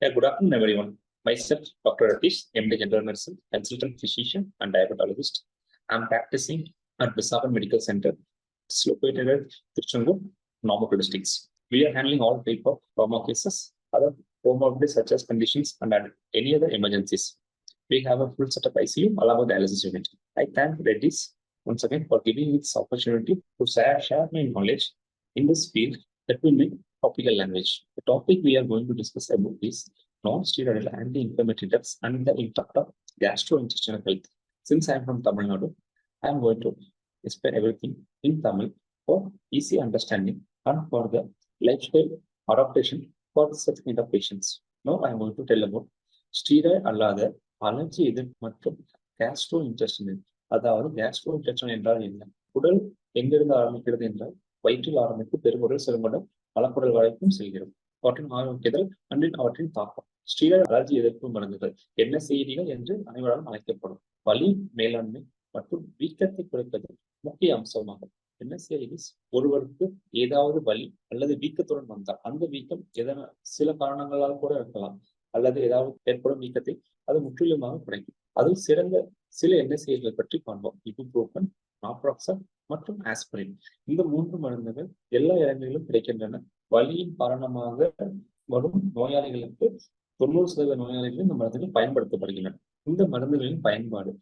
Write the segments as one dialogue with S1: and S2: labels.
S1: Yeah, good afternoon, everyone. Myself, Dr. Ratish, MD General Medicine, consultant physician, and diabetologist. I'm practicing at Visakan Medical Center. It's located at Tiruchendur, Namakal districts. We are handling all type of trauma cases, other comorbidities such as conditions, and any other emergencies. We have a full set of ICU along with dialysis unit. I thank Reddy's once again for giving me this opportunity to share my knowledge in this field that will make topical language. The topic we are going to discuss about is non-steroidal anti-inflammatory drugs and the impact of gastrointestinal health. Since I am from Tamil Nadu, I am going to explain everything in Tamil for easy understanding and for the lifestyle adaptation for such kind of patients. Now I am going to tell about steroid அல்லாத allergy எதிர்ப்பு மற்றும் gastrointestinal. அதாவது gastrointestinal என்றால் என்ன? உடல் எங்கிருந்து ஆரம்பிக்கிறது என்றால் வயிற்றில் ஆரம்பித்து பெருங்குடல், சிறுகுடல், மலக்குடல் வரைக்கும் செல்கிறது. அவற்றின் ஆரோக்கியதல் அன்றின் அவற்றின் தாக்கம். ஸ்டீராய்டு அலர்ஜி எதிர்ப்பு மருந்துகள் என்ன செய்திகள் என்று அனைவராலும் அழைக்கப்படும். வலி மேலாண்மை மற்றும் வீக்கத்தை குறைப்பது முக்கிய அம்சமாகும். என்ன செய்தி? ஒருவருக்கு ஏதாவது வலி அல்லது வீக்கத்துடன் வந்தால் அந்த வீக்கம் எதனால் சில காரணங்களால் கூட இருக்கலாம், அல்லது ஏதாவது ஏற்படும் வீக்கத்தை அது முற்றிலுமாக குறைக்கும். அதில் சிறந்த சில எண்ணெய் பற்றி காண்போம். இபுப்ரோஃபன், நாப்ராக்சன் மற்றும் ஆஸ்பிரின். இந்த 3 மருந்துகள் எல்லா இடங்களிலும் கிடைக்கின்றன. வலியின் காரணமாக வரும் நோயாளிகளுக்கு 90% நோயாளிகள் இந்த மருந்துகள் பயன்படுத்தப்படுகின்றன. இந்த மருந்துகளின் பயன்பாடு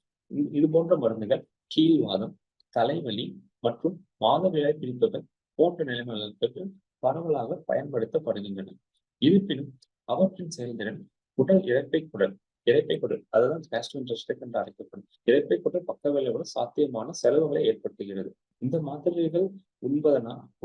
S1: இது போன்ற மருந்துகள் கீழ்வாதம், தலைவலி மற்றும் மாதவிடாய் பிடிப்புகள் போன்ற நிலைமைகளுக்கு பரவலாக பயன்படுத்தப்படுகின்றன. இருப்பினும் அவற்றின் செயல்திறன் உடல் இரைப்பை குடல் அதுதான் கேஸ்ட்ரோஇன்டெஸ்டைன் என்று அழைக்கப்படும் இரைப்பை குடல் பக்க விளைவுடன் சாத்தியமான செலவுகளை ஏற்படுத்துகிறது. இந்த மாத்திரைகள்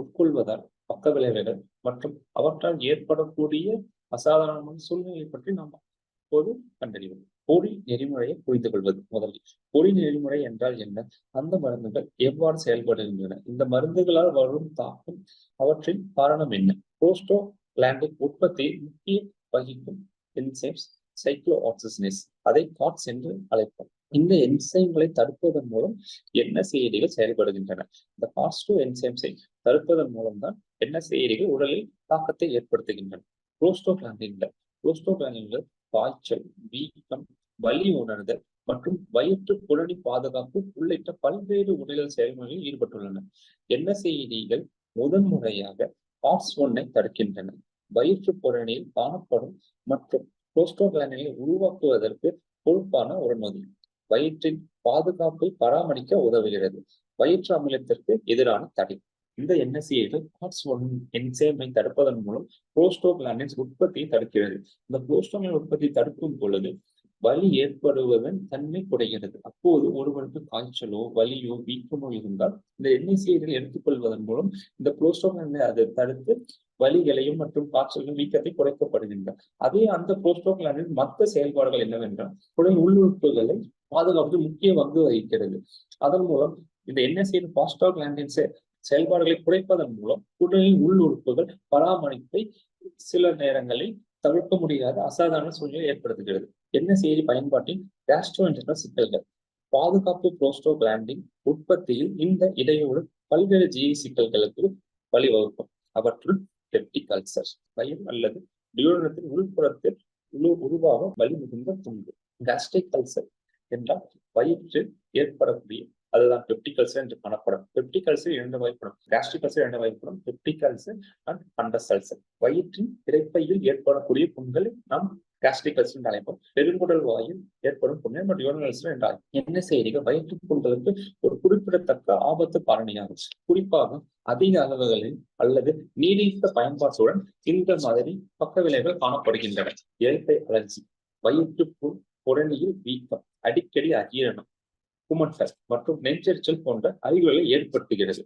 S1: உட்கொள்வதால் பக்க விளைவுகள் மற்றும் அவற்றால் ஏற்படக்கூடிய அசாதாரணமான சூழ்நிலை பற்றி நாம் இப்போது கண்டறிவோம். பொறி நெறிமுறையை புரிந்து கொள்வது. முதலில் பொறி நெறிமுறை என்றால் என்ன? அந்த மருந்துகள் எவ்வாறு செயல்படுகின்றன? இந்த மருந்துகளால் வரும் தாக்கம், அவற்றின் காரணம் என்ன? புரோஸ்டோகிளாண்டின் உற்பத்தியை முக்கிய வகிக்கும் என்சைம்ஸ் சைக்ளோஆக்சிஜனேஸ், அதை காட்ஸ் என்று அழைப்போம். இந்த என்சைம்களை தடுப்பதன் மூலம் என்ன செய்திகள் செயல்படுகின்றன? இந்த காட்ஸ் என்சைம்ஸை தடுப்பதன் மூலம்தான் என்ன செய்திகள் உடலில் தாக்கத்தை ஏற்படுத்துகின்றன. புரோஸ்டோகிளாண்டின்கள் காய்ச்சல், வீக்கம், வலி உணர்தல் மற்றும் வயிற்று புலனி பாதுகாப்பு உள்ளிட்ட பல்வேறு உடல் செயல்முறைகளில் ஈடுபட்டுள்ளன. என்ன செய்திகள் முதன்முறையாக காட்ஸ் 1 தடுக்கின்றன. வயிற்று புலனியில் காணப்படும் மற்றும் புரோஸ்டோகிளாண்டினை உருவாக்குவதற்கு பொறுப்பான ஒரு நொதி வயிற்றின் பாதுகாப்பை பராமரிக்க உதவுகிறது. வயிற்று அமிலத்திற்கு எதிரான தடை. இந்த என்எஸ்ஏகள் காட்ஸ் 1 என்சைமை தடுப்பதன் மூலம் புரோஸ்டோகிளாண்டின் உற்பத்தியை தடுக்கிறது. இந்த புரோஸ்டோகிளாண்டின் உற்பத்தி தடுக்கும் பொழுது வலி ஏற்படுவதன் தன்மை குறைகிறது. அப்போது ஒருவருக்கு காய்ச்சலோ வலியோ வீக்கமோ இருந்தால் இந்த என்எஸ்ஏகளை எடுத்துக்கொள்வதன் மூலம் இந்த புரோஸ்டோகிளாண்டை அதை தடுத்து வலிகளையும் மற்றும் காய்ச்சலும் வீக்கத்தை குறைக்கப்படுகின்றன. அதே அந்த புரோஸ்டோகிளாண்டின் மற்ற செயல்பாடுகள் என்னவென்றால் உடல் உள்ளுறுப்புகளை பாதுகாப்பது முக்கிய பங்கு வகிக்கிறது. அதன் மூலம் இந்த என்எஸ்ஏ புரோஸ்டோகிளாண்டின் செயல்பாடுகளை குறைப்பதன் மூலம் உடலின் உள்ளுறுப்புகள் பராமரிப்பை சில நேரங்களில் தவிர்க்க முடியாத அசாதாரண சூழ்நிலை ஏற்படுத்துகிறது. என்ன செய்தி பயன்பாட்டின் கேஸ்ட்ரோஇன்டெஸ்டினல் சிக்கல்கள். பாதுகாப்பு புரோஸ்டோகிளாண்டின் உற்பத்தியில் இந்த இடையூறு பல்வேறு ஜீவி சிக்கல்களுக்கு வழிவகுக்கும். அவற்றுள் பெப்டிக் அல்சர், வயிறு அல்லது டியோடனத்தின் உள்புறத்தில் உருவாகும் வலி மிகுந்த துண்டு. கேஸ்ட்ரிக் அல்சர் என்றால் வயிற்றில் ஏற்படக்கூடிய அதுதான் பெப்டிக் அல்சர் என்று காணப்படும். பெப்டிக் அல்சர் 2 வகைப்படும். கேஸ்ட்ரிக் அல்சர் 2 வகைப்படும். Peptic ulcer and Bundes ulcer. வயிற்றின் இரைப்பையில் ஏற்படக்கூடிய புண்களை நாம் கேஸ்ட்ரிக் அல்சர் என்று அழைப்போம். பெருங்குடல் வாயில் ஏற்படும் புண்ணை நம்ம டியோடனல் அல்சர் என்று அழைப்போம். என்ன செய்திகள்? வயிற்று புண்களுக்கு ஒரு குறிப்பிடத்தக்க ஆபத்து காரணியாகும். குறிப்பாக அதிக அளவுகளில் அல்லது நீடித்த பயன்பாட்டுடன் இந்த மாதிரி பக்க விளைவுகள் காணப்படுகின்றன. இரைப்பை அலர்ஜி, வயிற்று புறணியில் வீக்கம், அடிக்கடி அஜீரணம், குமட்டல் மற்றும் நெஞ்செரிச்சல் போன்ற அறிகுறிகளை ஏற்படுத்துகிறது.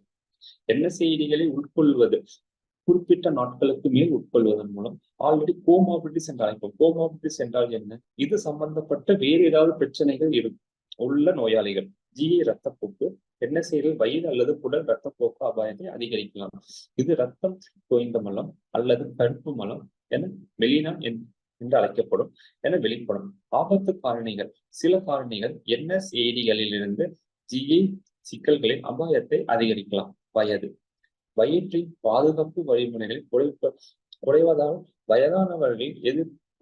S1: என்ன செய்திகளை உட்கொள்வது? குறிப்பிட்ட நாட்களுக்கு மேல் உட்கொள்வதன் மூலம் ஆல்ரெடி கோமாபிலிட்டிஸ் என்று அழைப்போம். கோமாபிலிட்டிஸ் என்றால் என்ன? இது சம்பந்தப்பட்ட வேறு ஏதாவது பிரச்சனைகள் உள்ள நோயாளிகள். ஜிஏ ரத்தப்போக்கு என்ன செய்வது? வயிறு அல்லது குடல் ரத்தப்போக்கு அபாயத்தை அதிகரிக்கலாம். இது ரத்தம் தோய்ந்த மலம் அல்லது கருப்பு மலம் என மெலினா என்று அழைக்கப்படும் என வெளிப்படும். ஆபத்து காரணிகள். சில காரணிகள் என்எஸ்ஏடிகளிலிருந்து ஜிஏ சிக்கல்களின் அபாயத்தை அதிகரிக்கலாம். வயது, வயிற்றின் பாதுகாப்பு வழிமுறைகள் குறைவதால் வயதானவர்களில்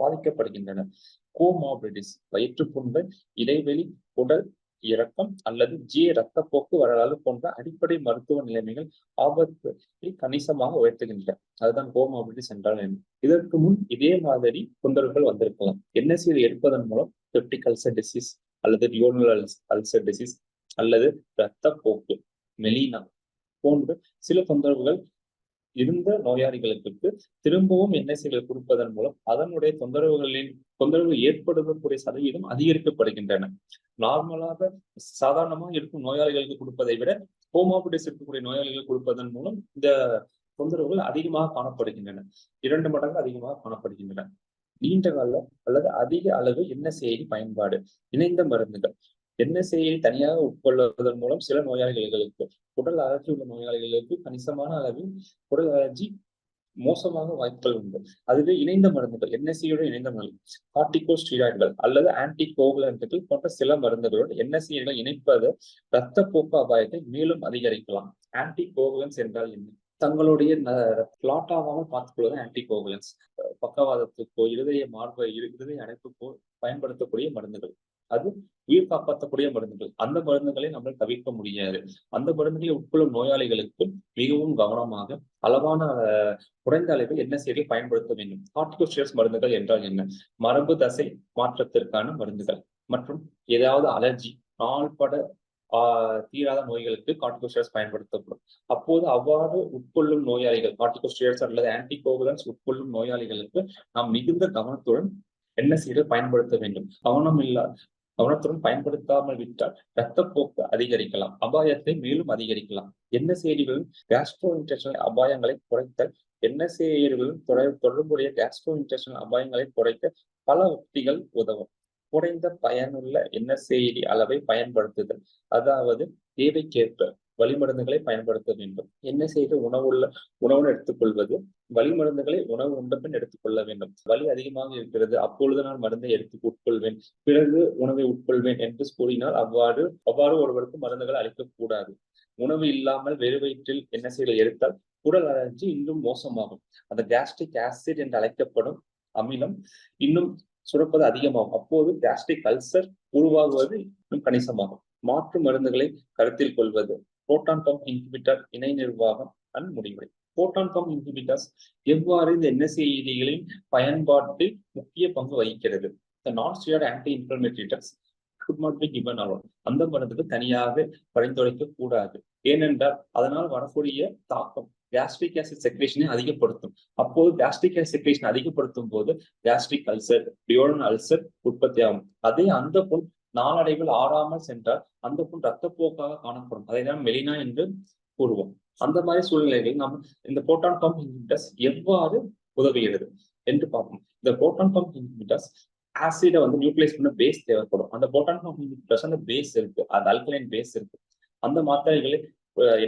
S1: பாதிக்கப்படுகின்றன. கோமார்பிடிஸ் வயிற்றுப்புண்கள், இடைவெளி, உடல் இறக்கம் அல்லது இரத்தப்போக்கு வரலாறு போன்ற அடிப்படை மருத்துவ நிலைமைகள் ஆபத்தை கணிசமாக உயர்த்துகின்றன. அதுதான் கோமார்பிடிஸ் என்றால் என்ன. இதற்கு முன் இதே மாதிரி தொந்தரவுகள் வந்திருக்கலாம். NSAID எடுப்பதன் மூலம் பெப்டிக் அல்சர் டிசீஸ் அல்லது ரியோனல் அல்சர் டிசீஸ் அல்லது இரத்தப்போக்கு, மெலினா போன்ற சில தொந்தரவுகள் இருந்த நோயாளிகளுக்கு திரும்பவும் NSAID கொடுப்பதன் மூலம் அதனுடைய தொந்தரவு ஏற்படக்கூடிய சதவீதம் அதிகரிக்கப்படுகின்றன. நார்மலாக சாதாரணமாக இருக்கும் நோயாளிகளுக்கு கொடுப்பதை விட கோமார்பிடிஸ் இருக்கக்கூடிய நோயாளிகள் கொடுப்பதன் மூலம் இந்த தொந்தரவுகள் அதிகமாக காணப்படுகின்றன. 2 மடங்கு அதிகமாக காணப்படுகின்றன. நீண்ட கால அல்லது அதிக அளவு NSAID பயன்பாடு. இணைந்த மருந்துகள். NSAID தனியாக உட்கொள்வதன் மூலம் சில நோயாளிகளுக்கு, உடல் அலர்ஜி உள்ள நோயாளிகளுக்கு கணிசமான அளவில் உடல் அலர்ஜி மோசமாக வாய்ப்புகள் உண்டு. அதுவே இணைந்த மருந்துகள், NSAID இணைந்த மருந்து, கார்டிகோஸ்டீராய்டுகள் அல்லது ஆன்டிகோகுலன்ட்கள் போன்ற சில மருந்துகளோடு NSAID இணைப்பது இரத்தப்போக்கு அபாயத்தை மேலும் அதிகரிக்கலாம். ஆன்டிகோகுலன்ஸ் என்றால் என்ன? தங்களுடைய கிளாட் ஆகாமல் பார்த்துக் கொள்வது ஆன்டிகோகுலன்ஸ். பக்கவாதத்துக்கோ இருதய அடைப்புக்கோ பயன்படுத்தக்கூடிய மருந்துகள். அது உயிர் காப்பாற்றக்கூடிய மருந்துகள். அந்த மருந்துகளை நம்ம தவிர்க்க முடியாது. அந்த மருந்துகளை உட்கொள்ளும் நோயாளிகளுக்கு மிகவும் கவனமாக அளவான குறைந்த அளவில் NSAID பயன்படுத்த வேண்டும். கார்டிகோஸ்டீராய்ட்ஸ் மருந்துகள் என்றால் என்ன? மரபு தசை மாற்றத்திற்கான மருந்துகள் மற்றும் ஏதாவது அலர்ஜி, நாள்பட தீராத நோய்களுக்கு கார்டிகோஸ்டீராய்ட்ஸ் பயன்படுத்தப்படும். அப்போது அவ்வாறு உட்கொள்ளும் நோயாளிகள், கார்டிகோஸ்டீராய்ட்ஸ் அல்லது ஆன்டிகோகுலன்ஸ் உட்கொள்ளும் நோயாளிகளுக்கு நாம் மிகுந்த கவனத்துடன் NSAID பயன்படுத்த வேண்டும். கவனத்துடன் பயன்படுத்தாமல் விட்டால் இரத்தப்போக்கு அதிகரிக்கலாம், அபாயத்தை மேலும் அதிகரிக்கலாம். NSAIDகளின் கேஸ்ட்ரோஇன்டெஸ்டினல் அபாயங்களை குறைத்தல். NSAIDகளின் தொடர்புடைய கேஸ்ட்ரோஇன்டெஸ்டினல் அபாயங்களை குறைக்க பல உத்திகள் உதவும். குறைந்த பயனுள்ள NSAID அளவை பயன்படுத்துதல், அதாவது தேவைக்கேற்ப வழிமருந்துகளை பயன்படுத்த வேண்டும். NSAID உணவுடன் எடுத்துக்கொள்வது. வழிமருந்துகளை உணவு உண்ட பின் எடுத்துக்கொள்ள வேண்டும். வலி அதிகமாக இருக்கிறது, அப்பொழுது நான் மருந்தை உட்கொள்வேன், பிறகு உணவை உட்கொள்வேன் என்று கூறினால் அவ்வாறு ஒருவருக்கு மருந்துகள் அளிக்கக்கூடாது. உணவு இல்லாமல் வெறு வயிற்றில் NSAID எடுத்தால் உடல் அலர்ஜி இன்னும் மோசமாகும். அந்த கேஸ்ட்ரிக் ஆசிட் என்று அழைக்கப்படும் அமிலம் இன்னும் சுரப்பது அதிகமாகும். அப்போது கேஸ்ட்ரிக் அல்சர் உருவாகுவது இன்னும் கணிசமாகும். மாற்று மருந்துகளை கருத்தில் கொள்வது. புரோட்டான் பம்ப் இன்ஹிபிட்டர் இணை நிர்வாகம் முடிவுரை. புரோட்டான் பம்ப் இன்ஹிபிட்டர்ஸ் எவ்வாறு இந்த NSAIDகளின் பயன்பாட்டில் முக்கிய பங்கு வகிக்கிறது? Non steroid anti inflammatory drugs could not be given alone. அந்த மருந்துக்கு தனியாக பரிந்துரைக்க கூடாது. ஏனென்றால் அதனால் வரக்கூடிய தாக்கம் கேஸ்ட்ரிக் ஆசிட் செக்ரேஷனை அதிகப்படுத்தும். அப்போது கேஸ்ட்ரிக் ஆசிட் செக்ரேஷன் அதிகப்படுத்தும் போது கேஸ்ட்ரிக் அல்சர், டியோடனல் அல்சர் உற்பத்தி ஆகும். அதே அந்த புண் நாளடைவில் ஆறாமல் சென்றால் அந்த புண் இரத்தப்போக்காக காணப்படும். அதை தான் மெலினா என்று கூறுவோம். அந்த மாதிரி சூழ்நிலைகளில் நாம் இந்த புரோட்டான் பம்ப் இன்ஹிபிட்டர்ஸ் எவ்வாறு உதவுகிறது என்று பார்ப்போம். இந்த புரோட்டான் பம்ப் இன்ஹிபிட்டர்ஸ் ஆசிட நியூட்ரலைஸ் பண்ண பேஸ் தேவைப்படும். அந்த புரோட்டான் பம்ப் இன்ஹிபிட்டர்ஸ் அந்த பேஸ் இருக்கு, அந்த அல்கலைன் பேஸ் இருக்கு. அந்த மாத்திரைகளை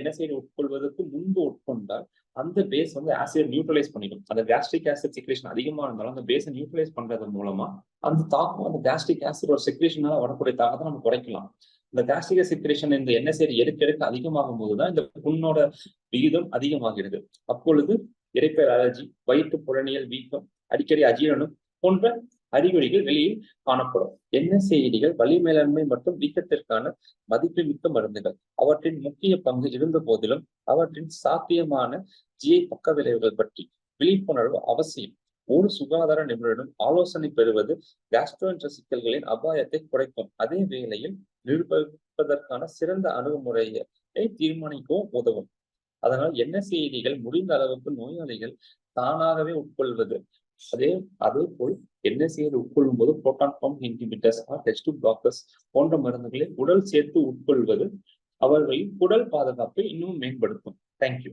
S1: NSAID உட்கொள்வதற்கு முன்பு உட்கொண்டால் அந்த பேஸ் ஆசிட் நியூட்ரலைஸ் பண்ணிடும். அந்த கேஸ்ட்ரிக் ஆசிட் செக்ரேஷன் அதிகமா இருந்தாலும் அந்த பேஸை நியூட்ரலைஸ் பண்றது மூலமா அந்த தாக்கம், அந்த கேஸ்ட்ரிக் ஆசிட் செக்ரேஷனால வரக்கூடிய தாக்கத்தை நம்ம குறைக்கலாம். இந்த கேஸ்ட்ரிக் செக்ரேஷன் இந்த NSAID எடுக்க அதிகமாகும் போதுதான் இந்த புண்ணோட விகிதம் அதிகமாகிறது. அப்பொழுது இரைப்பை அலர்ஜி, வயிற்று புலனியல் வீக்கம், அடிக்கடி அஜீரணம் போன்ற அறிகுறிகள் வெளியில் காணப்படும். NSAIDகள் வலி மேலாண்மை மற்றும் வீக்கத்திற்கான மதிப்புமிக்க மருந்துகள். அவற்றின் முக்கிய பங்கு இருந்த போதிலும் அவற்றின் சாத்தியமான பக்க விளைவுகள் பற்றி விழிப்புணர்வு அவசியம். ஒரு சுகாதார நிபுணரிடம் ஆலோசனை பெறுவது கேஸ்ட்ரோஎன்டர் சிக்கல்களின் அபாயத்தை குறைக்கும். அதே வேளையில் நிர்வகிப்பதற்கான சிறந்த அணுகுமுறையை தீர்மானிக்கவும் உதவும். அதனால் NSAIDகள் முடிந்த அளவுக்கு நோயாளிகள் தானாகவே உட்கொள்வது. அதே போல் NSAID உட்கொள்ளும் போது proton pump inhibitors, H2 blockers போன்ற மருந்துகளை உடல் சேர்த்து உட்கொள்வது அவர்களின் உடல் பாதுகாப்பை இன்னும் மேம்படுத்தும். தேங்க்யூ.